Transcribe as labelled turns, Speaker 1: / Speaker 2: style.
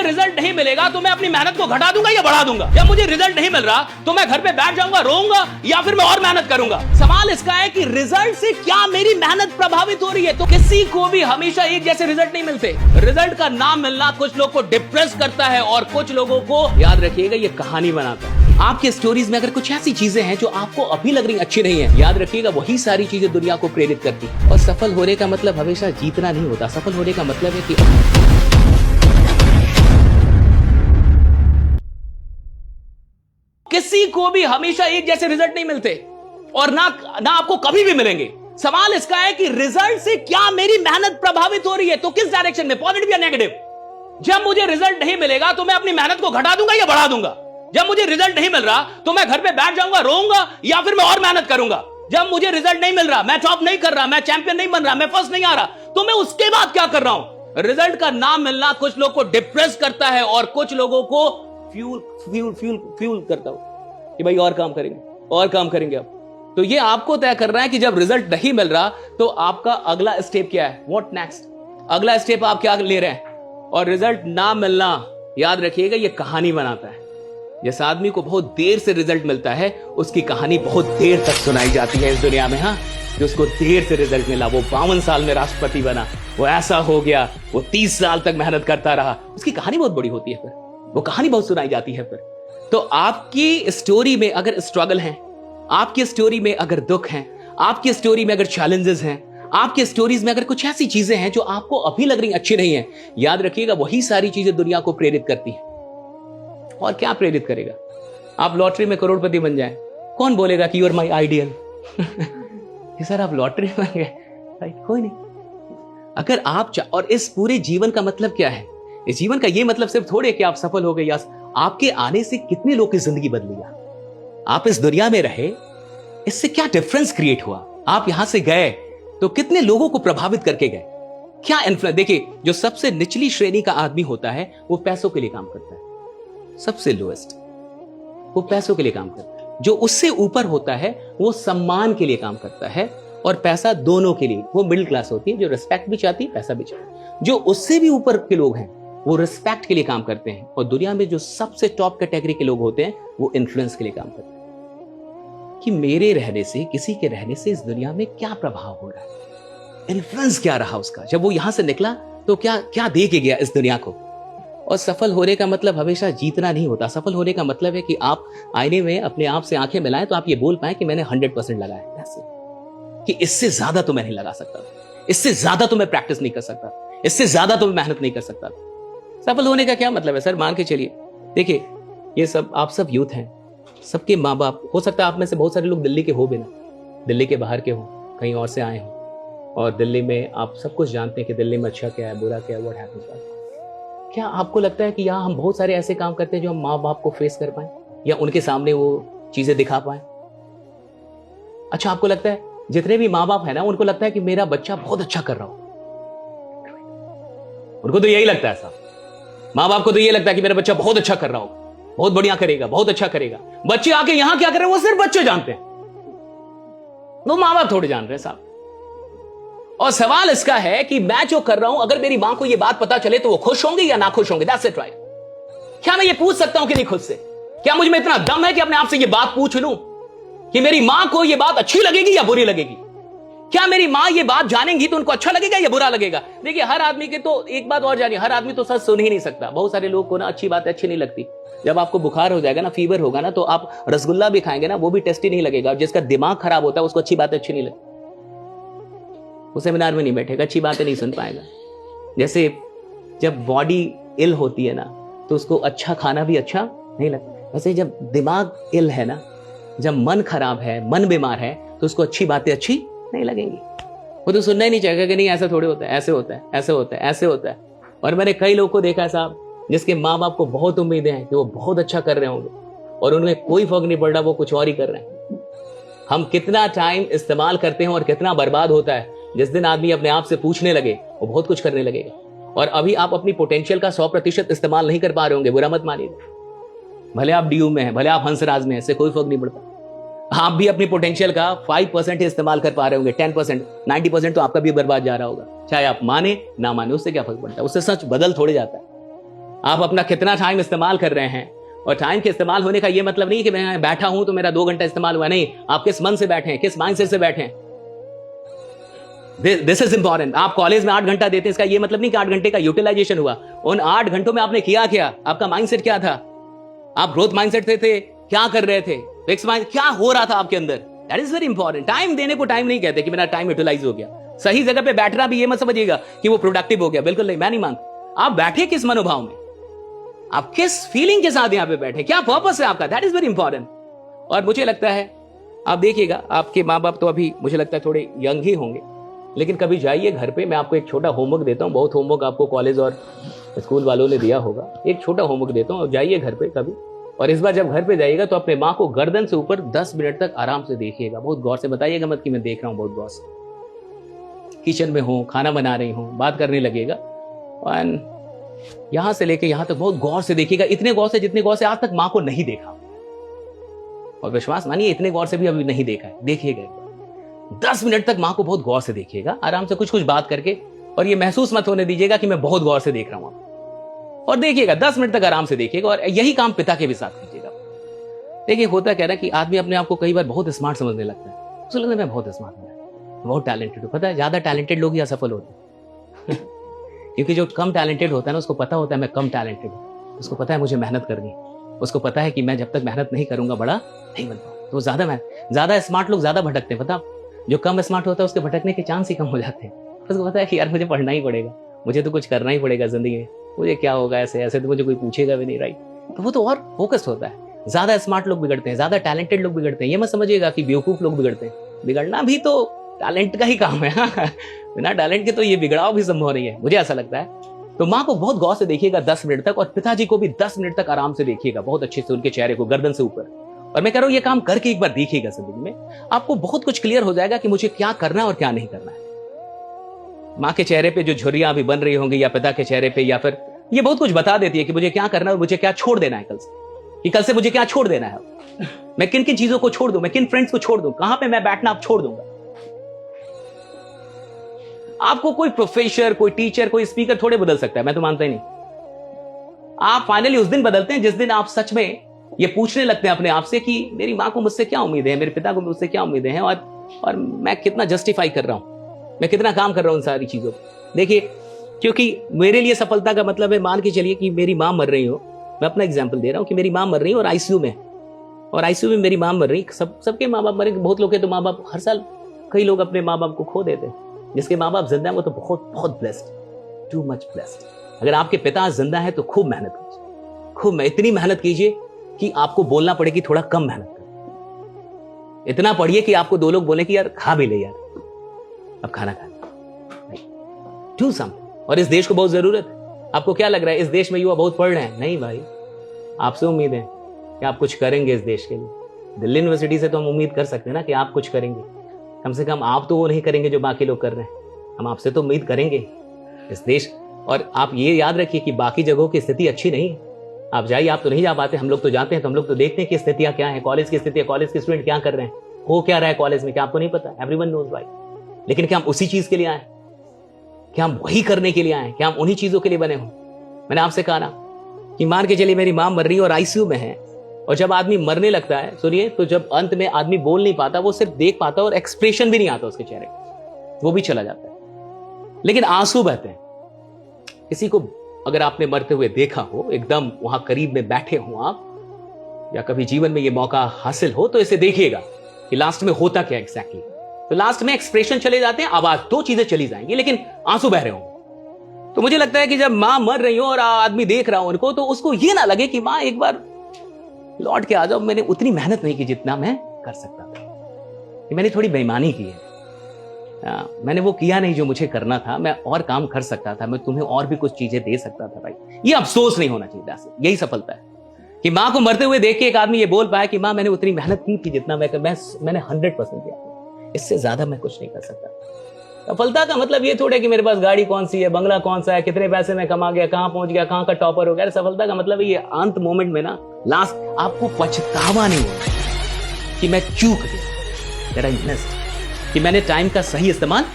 Speaker 1: Result नहीं मिलेगा तो मैं अपनी मेहनत को घटा दूंगा या बढ़ा दूंगा। जब मुझे रिजल्ट नहीं मिल रहा तो मैं घर पे बैठ जाऊंगा, रोऊंगा, या फिर मैं और मेहनत करूंगा। सवाल इसका है कि रिजल्ट से क्या मेरी मेहनत प्रभावित हो रही है? तो किसी को भी हमेशा एक जैसे रिजल्ट नहीं मिलते। रिजल्ट का ना मिलना कुछ लोग को डिप्रेस करता है और कुछ लोगों को, याद रखिएगा, ये कहानी बनाता है। आपके स्टोरीज में अगर कुछ ऐसी चीजें हैं जो आपको अभी लग रही अच्छी नहीं है, याद रखिएगा वही सारी चीजें दुनिया को प्रेरित करती है। और सफल होने का मतलब हमेशा जीतना नहीं होता। सफल होने का मतलब है कि किसी को भी हमेशा एक जैसे रिजल्ट नहीं मिलते और ना आपको कभी भी मिलेंगे। सवाल इसका है कि रिजल्ट से क्या मेरी मेहनत प्रभावित हो रही है? तो किस डायरेक्शन में, पॉजिटिव या नेगेटिव? जब मुझे रिजल्ट नहीं मिलेगा तो मैं अपनी मेहनत को घटा दूंगा या बढ़ा दूंगा। जब मुझे रिजल्ट नहीं मिल रहा तो मैं घर पे बैठ जाऊंगा, रोऊंगा, या फिर मैं और मेहनत करूंगा। जब मुझे रिजल्ट नहीं मिल रहा, मैं टॉप नहीं कर रहा, मैं चैंपियन नहीं बन रहा, मैं फर्स्ट नहीं आ रहा, तो मैं उसके बाद क्या कर रहा हूं? रिजल्ट का ना मिलना कुछ लोग को डिप्रेस करता है और कुछ लोगों को फ्यूल करता हूं कि भाई और काम करेंगे, और काम करेंगे। अब तो ये आपको तय करना है कि जब रिजल्ट नहीं मिल रहा तो आपका अगला स्टेप क्या है, व्हाट नेक्स्ट। अगला स्टेप आप क्या ले रहे हैं? और रिजल्ट ना मिलना, याद रखिएगा, ये कहानी बनाता है। जिस आदमी को बहुत देर से रिजल्ट मिलता है उसकी कहानी बहुत देर तक सुनाई जाती है इस दुनिया में। हाँ, जो उसको देर से रिजल्ट मिला, वो 52 साल में राष्ट्रपति बना, वो ऐसा हो गया, वो 30 साल तक मेहनत करता रहा, उसकी कहानी बहुत बड़ी होती है, फिर वो कहानी बहुत सुनाई जाती है। फिर तो आपकी स्टोरी में अगर स्ट्रगल है, आपकी स्टोरी में अगर दुख है, आपकी स्टोरी में अगर चैलेंजेस हैं, आपकी स्टोरीज में अगर कुछ ऐसी चीजें हैं जो आपको अभी लग रही अच्छी नहीं है, याद रखिएगा वही सारी चीजें दुनिया को प्रेरित करती हैं। और क्या प्रेरित करेगा? आप लॉटरी में करोड़पति बन जाएं, कौन बोलेगा कि you are my ideal? Sir आप लॉटरी बन गए, कोई नहीं। अगर आप और इस पूरे जीवन का मतलब क्या है? इस जीवन का ये मतलब सिर्फ थोड़े कि आप सफल हो गए, या आपके आने से कितने लोग की जिंदगी बदली, आप इस दुनिया में रहे, इससे क्या डिफरेंस क्रिएट हुआ, आप यहां से गए तो कितने लोगों को प्रभावित करके गए, क्या इन्फ्लुएंस। देखिए, जो सबसे निचली श्रेणी का आदमी होता है वो पैसों के लिए काम करता है, सबसे लोएस्ट वो पैसों के लिए काम करता है। जो उससे ऊपर होता है वो सम्मान के लिए काम करता है और पैसा दोनों के लिए। वो मिडिल क्लास होती है जो रिस्पेक्ट भी चाहती है, पैसा भी चाहती है। जो उससे भी ऊपर के लोग हैं वो रिस्पेक्ट के लिए काम करते हैं, और दुनिया में जो सबसे टॉप कैटेगरी के लोग होते हैं वो इन्फ्लुएंस के लिए काम करते हैं कि मेरे रहने से, किसी के रहने से इस दुनिया में क्या प्रभाव हो रहा है, इन्फ्लुएंस क्या रहा उसका। जब वो यहां से निकला तो क्या क्या दे के गया इस दुनिया को। और सफल होने का मतलब हमेशा जीतना नहीं होता। सफल होने का मतलब है कि आप आईने में अपने आप से आंखें मिलाएं तो आप ये बोल पाए कि मैंने 100% लगाया, ऐसे कि इससे ज्यादा तो मैं नहीं लगा सकता, इससे ज्यादा तो मैं प्रैक्टिस नहीं कर सकता, इससे ज्यादा तो मैं मेहनत नहीं कर सकता। सफल होने का क्या मतलब है सर? मान के चलिए, देखिए, ये सब आप सब यूथ हैं, सबके माँ बाप, हो सकता है आप में से बहुत सारे लोग दिल्ली के हो भी ना, दिल्ली के बाहर के हो, कहीं और से आए हो, और दिल्ली में आप सब कुछ जानते हैं कि दिल्ली में अच्छा क्या है, बुरा क्या है, व्हाट हैपेंस। क्या आपको लगता है कि यहाँ हम बहुत सारे ऐसे काम करते हैं जो हम माँ बाप को फेस कर पाए या उनके सामने वो चीजें दिखा पाए? अच्छा, आपको लगता है जितने भी माँ बाप है ना, उनको लगता है कि मेरा बच्चा बहुत अच्छा कर रहा हो, उनको तो यही लगता है साहब, माँ बाप को तो ये लगता है कि मेरा बच्चा बहुत अच्छा कर रहा हो, बहुत बढ़िया करेगा, बहुत अच्छा करेगा। बच्चे आके यहां क्या कर रहे हैं वो सिर्फ बच्चे जानते हैं, वो माँ बाप थोड़े जान रहे हैं साहब। और सवाल इसका है कि मैं जो कर रहा हूं, अगर मेरी मां को यह बात पता चले तो वो खुश होंगे या ना खुश होंगे? That's it, right? क्या मैं ये पूछ सकता हूं कि नहीं खुद से? क्या मुझ में इतना दम है कि अपने आप से ये बात पूछ लूं कि मेरी मां को यह बात अच्छी लगेगी या बुरी लगेगी? क्या मेरी मां ये बात जानेंगी तो उनको अच्छा लगेगा या बुरा लगेगा? देखिए, हर आदमी के तो एक बात और जानिए, हर आदमी तो सच सुन ही नहीं सकता। बहुत सारे लोग को ना अच्छी बात अच्छी नहीं लगती। जब आपको बुखार हो जाएगा ना, फीवर होगा ना, तो आप रसगुल्ला भी खाएंगे ना, वो भी टेस्टी नहीं लगेगा। जिसका दिमाग खराब होता है उसको अच्छी बातें अच्छी नहीं लगती, वो सेमिनार में नहीं बैठेगा, अच्छी बातें नहीं सुन पाएगा। जैसे जब बॉडी इल होती है ना तो उसको अच्छा खाना भी अच्छा नहीं लगता, वैसे जब दिमाग इल है ना, जब मन खराब है, मन बीमार है, तो उसको अच्छी बातें अच्छी नहीं लगेंगी। वो तो सुनना ही नहीं चाहेगा कि नहीं ऐसा थोड़े होता है, ऐसे होता है, ऐसे होता है, ऐसे होता है। और मैंने कई लोगों को देखा है साहब, जिसके माँ बाप को बहुत उम्मीदें हैं कि वो बहुत अच्छा कर रहे होंगे और उन्हें कोई फर्क नहीं पड़ रहा, वो कुछ और ही कर रहे हैं। हम कितना टाइम इस्तेमाल करते हैं और कितना बर्बाद होता है। जिस दिन आदमी अपने आप से पूछने लगे वो बहुत कुछ करने लगेगा। और अभी आप अपनी पोटेंशियल का 100% इस्तेमाल नहीं कर पा रहे होंगे, बुरा मत मानिए। भले आप डीयू में हैं, भले आप हंसराज में हैं, इससे कोई फर्क नहीं पड़ता। आप भी अपनी पोटेंशियल का 5% ही इस्तेमाल कर पा रहे होंगे, 10%, 90% तो आपका भी बर्बाद जा रहा होगा। चाहे आप माने ना माने, उससे क्या फर्क पड़ता है? उससे सच बदल थोड़े जाता है। आप अपना कितना टाइम इस्तेमाल कर रहे हैं, और टाइम के इस्तेमाल होने का ये मतलब नहीं कि मैं बैठा हूं तो मेरा 2 घंटा इस्तेमाल हुआ, नहीं, आप किस मन से बैठे हैं, किस माइंडसेट से बैठे हैं। This is important. आप कॉलेज में 8 घंटा देते हैं, इसका ये मतलब नहीं कि 8 घंटे का यूटिलाइजेशन हुआ। उन 8 घंटों में आपने किया क्या, आपका माइंडसेट क्या था, आप ग्रोथ माइंडसेट थे, क्या कर रहे थे, फिक्स माइंड क्या हो रहा था आपके अंदर। That is very important. Time देने को टाइम नहीं कहते कि मेरा टाइम यूटिलाइज हो गया। सही जगह पे बैठना भी ये मत समझिएगा कि वो प्रोडक्टिव हो गया, बिल्कुल नहीं, मैं नहीं मानता। आप बैठे किस मनोभाव में, आप किस फीलिंग के साथ यहां पे बैठे, क्या पर्पस है आपका, दैट इज वेरी इंपॉर्टेंट। और मुझे लगता है आप देखिएगा, आपके माँ बाप तो अभी मुझे लगता है थोड़े यंग ही होंगे, लेकिन कभी जाइए घर पे, मैं आपको एक छोटा होमवर्क देता हूँ। बहुत होमवर्क आपको कॉलेज और स्कूल वालों ने दिया होगा, एक छोटा होमवर्क देता हूँ। जाइए घर पे कभी, और इस बार जब घर पे जाइएगा तो अपने माँ को गर्दन से ऊपर 10 मिनट तक आराम से देखिएगा, बहुत गौर से, बताइएगा मत कि मैं देख रहा हूँ, बहुत गौर से। किचन में हूँ, खाना बना रही हूँ, बात करने लगेगा, और यहां से लेके यहां तक बहुत गौर से देखिएगा, इतने गौर से जितने गौर से आज तक माँ को नहीं देखा। और विश्वास मानिए इतने गौर से भी अभी नहीं देखा है, देखिएगा एक बार 10 मिनट तक माँ को बहुत गौर से देखिएगा, आराम से कुछ कुछ बात करके, और ये महसूस मत होने दीजिएगा कि मैं बहुत गौर से देख रहा हूँ। और देखिएगा 10 मिनट तक आराम से देखिएगा, और यही काम पिता के भी साथ कीजिएगा। देखिए होता क्या है कि आदमी अपने आप को कई बार बहुत स्मार्ट समझने लगता है, उसको लगता है मैं बहुत स्मार्ट हूँ, बहुत टैलेंटेड हूँ। पता है ज्यादा टैलेंटेड लोग ही असफल होते हैं क्योंकि जो कम टैलेंटेड होता है ना, उसको पता होता है मैं कम टैलेंटेड हूँ, उसको पता है मुझे मेहनत करनी है, उसको पता है कि मैं जब तक मेहनत नहीं करूंगा बड़ा नहीं बन पाऊँ। तो ज्यादा स्मार्ट लोग ज्यादा भटकते हैं, पता, जो कम स्मार्ट होता है उसके भटकने के चांस ही कम हो जाते हैं। उसको पता है कि यार मुझे पढ़ना ही पड़ेगा, मुझे तो कुछ करना ही पड़ेगा जिंदगी में, मुझे क्या होगा, ऐसे ऐसे तो मुझे कोई पूछेगा भी नहीं, राइट। तो वो तो और फोकस्ड होता है। ज्यादा स्मार्ट लोग बिगड़ते हैं, ज्यादा टैलेंटेड लोग बिगड़ते हैं। ये मत समझिएगा कि बेवकूफ लोग बिगड़ते हैं, बिगड़ना भी तो टैलेंट का ही काम है बिना टैलेंट के तो ये बिगड़ाव भी संभव नहीं है, मुझे ऐसा लगता है। तो माँ को बहुत गौर से देखिएगा 10 मिनट तक, और पिताजी को भी 10 मिनट तक आराम से देखिएगा, बहुत अच्छे से उनके चेहरे को गर्दन से ऊपर। और मैं कह रहा हूं ये काम करके एक बार देखिएगा, जिंदगी में आपको बहुत कुछ क्लियर हो जाएगा कि मुझे क्या करना है और क्या नहीं करना है। माँ के चेहरे पे जो झुर्रियां अभी बन रही होंगी, या पिता के चेहरे पे, या फिर ये बहुत कुछ बता देती है कि मुझे क्या करना है और मुझे क्या छोड़ देना है कल से, कि कल से मुझे क्या छोड़ देना है, मैं किन किन चीजों को छोड़ दूं, मैं किन फ्रेंड्स को छोड़ दूं, कहां पे मैं बैठना अब छोड़ दूंगा। आपको कोई प्रोफेसर, कोई टीचर, कोई स्पीकर थोड़े बदल सकता है, मैं तो मानता ही नहीं। आप फाइनली उस दिन बदलते हैं जिस दिन आप सच में ये पूछने लगते हैं अपने आप से कि मेरी माँ को मुझसे क्या उम्मीदें हैं, मेरे पिता को मुझसे क्या उम्मीदें हैं, और मैं कितना जस्टिफाई कर रहा हूं, मैं कितना काम कर रहा हूं उन सारी चीजों को। देखिए, क्योंकि मेरे लिए सफलता का मतलब है, मान के चलिए कि मेरी माँ मर रही हो, मैं अपना एग्जाम्पल दे रहा हूं कि मेरी माँ मर रही हो और आईसीयू में, और आईसीयू में मेरी माँ मर रही, सबके माँ बाप मरे, बहुत लोग के तो माँ बाप हर साल कई लोग अपने माँ बाप को खो देते हैं। जिसके माँ बाप जिंदा है वो तो बहुत बहुत ब्लेस्ड, टू मच ब्लेस्ड। अगर आपके पिता जिंदा है तो खूब मेहनत कीजिए, खूब इतनी मेहनत कीजिए कि आपको बोलना पड़े कि थोड़ा कम मेहनत करें, इतना पढ़िए कि आपको 2 लोग बोले कि यार खा भी ले यार, अब खाना खा, डू समथिंग। और इस देश को बहुत जरूरत है। आपको क्या लग रहा है इस देश में युवा बहुत पढ़ रहे हैं? नहीं भाई, आपसे उम्मीद है कि आप कुछ करेंगे इस देश के लिए। दिल्ली यूनिवर्सिटी से तो हम उम्मीद कर सकते हैं ना कि आप कुछ करेंगे, कम से कम आप तो वो नहीं करेंगे जो बाकी लोग कर रहे हैं, हम आपसे तो उम्मीद करेंगे इस देश। और आप ये याद रखिए कि बाकी जगहों की स्थिति अच्छी नहीं है, आप जाइए, आप तो नहीं जा पाते, हम लोग तो जाते हैं, तो हम लोग तो देखते हैं कि स्थितियां क्या है, कॉलेज की स्थिति, कॉलेज के स्टूडेंट क्या कर रहे हैं, हो क्या रहा है कॉलेज में, क्या आपको नहीं पता? एवरीवन नोज भाई। लेकिन क्या हम उसी चीज के लिए आए? क्या हम वही करने के लिए आए? क्या हम उन्हीं चीजों के लिए बने हो? मैंने आपसे कहा ना कि मान के चलिए मेरी मां मर रही है और आईसीयू में है, और जब आदमी मरने लगता है, सुनिए, तो जब अंत में आदमी बोल नहीं पाता, वो सिर्फ देख पाता और एक्सप्रेशन भी नहीं आता उसके चेहरे, वो भी चला जाता है, लेकिन आंसू बहते हैं। किसी को अगर आपने मरते हुए देखा हो, एकदम वहां करीब में बैठे हो आप, या कभी जीवन में ये मौका हासिल हो, तो इसे देखिएगा कि लास्ट में होता क्या एग्जैक्टली। तो लास्ट में एक्सप्रेशन चले जाते हैं, आवाज, 2 चीजें चली जाएंगी, लेकिन आंसू बह रहे होंगे। तो मुझे लगता है कि जब मां मर रही हो और आदमी देख रहा हो उनको, तो उसको ये ना लगे कि मां एक बार लौट के आ जाओ, मैंने उतनी मेहनत नहीं की जितना मैं कर सकता था, मैंने थोड़ी बेईमानी की है, मैंने वो किया नहीं जो मुझे करना था, मैं और काम कर सकता था, मैं तुम्हें और भी कुछ चीजें दे सकता था। भाई, ये अफसोस नहीं होना चाहिए। यही सफलता है कि मां को मरते हुए देख के एक आदमी ये बोल पाया कि मां मैंने उतनी मेहनत की थी जितना मैंने 100% किया, इससे ज्यादा मैं कुछ नहीं कर सकता। सफलता का मतलब ये थोड़ा कि मेरे पास गाड़ी कौन सी है, बंगला कौन सा है, कितने पैसे में कमा गया, कहां पहुंच गया, कहां का टॉपर हो गया। सफलता का मतलब ये अंत मोमेंट में ना, लास्ट आपको पछतावा नहीं होगा कि मैं चूक गया, कि मैंने टाइम का सही इस्तेमाल